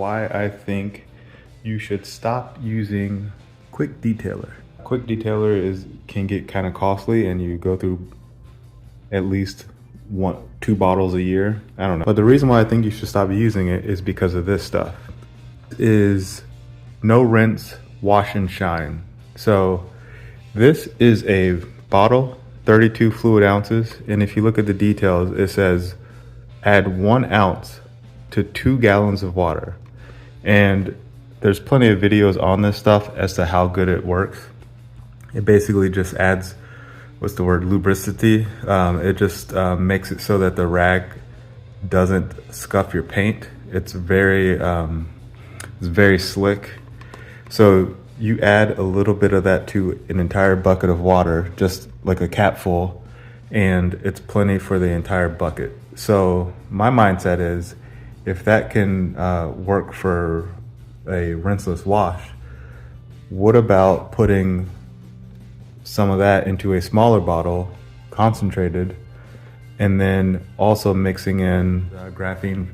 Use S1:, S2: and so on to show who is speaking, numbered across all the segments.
S1: why I think you should stop using Quick Detailer. Quick Detailer can get kind of costly, and you go through at least 2 bottles a year. I don't know. But the reason why I think you should stop using it is because of this stuff. It is no rinse, wash and shine. So this is a bottle, 32 fluid ounces. And if you look at the details, it says add 1 ounce to 2 gallons of water. And there's plenty of videos on this stuff as to how good it works. It basically just adds, what's the word, lubricity. It just makes it so that the rag doesn't scuff your paint. It's very slick. So you add a little bit of that to an entire bucket of water, just like a cap full, and it's plenty for the entire bucket. So my mindset is, if that can work for a rinseless wash, what about putting some of that into a smaller bottle, concentrated, and then also mixing in graphene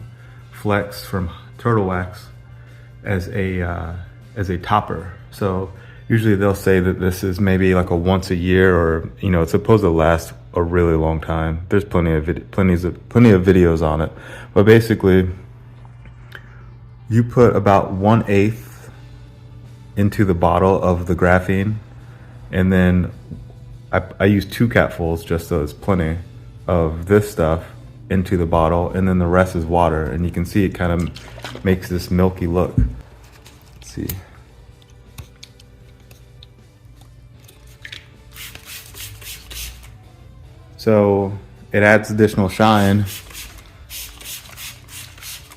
S1: flex from Turtle Wax as a topper. So usually they'll say that this is maybe like a once a year, or it's supposed to last a really long time. There's plenty of videos on it, but basically you put about 1/8 into the bottle of the graphene, and then I use 2 capfuls, just so it's plenty of this stuff into the bottle, and then the rest is water. And you can see it kind of makes this milky look. Let's see. So it adds additional shine,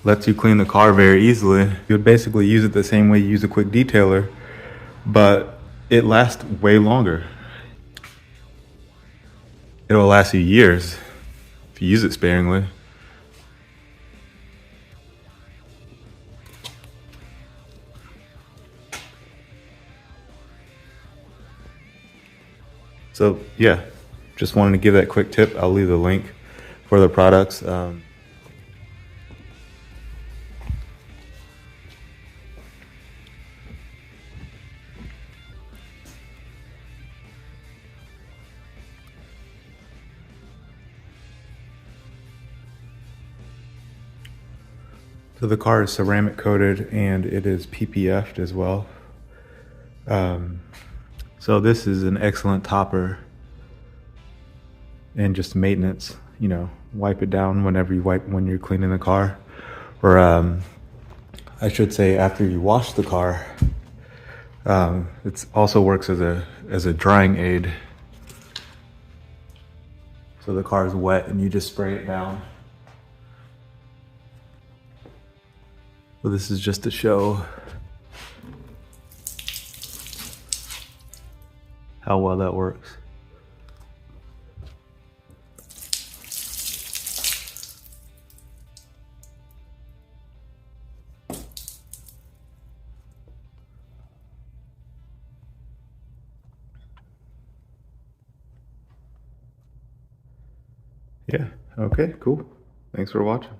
S1: lets you clean the car very easily. You would basically use it the same way you use a Quick Detailer, but it lasts way longer. It'll last you years if you use it sparingly. So yeah, just wanted to give that quick tip. I'll leave the link for the products. So the car is ceramic coated, and it is PPF'd as well. So this is an excellent topper, and just maintenance, wipe it down when you're cleaning the car, or I should say after you wash the car. It also works as a drying aid. So the car is wet and you just spray it down. So this is just to show how well that works. Yeah, okay, cool. Thanks for watching.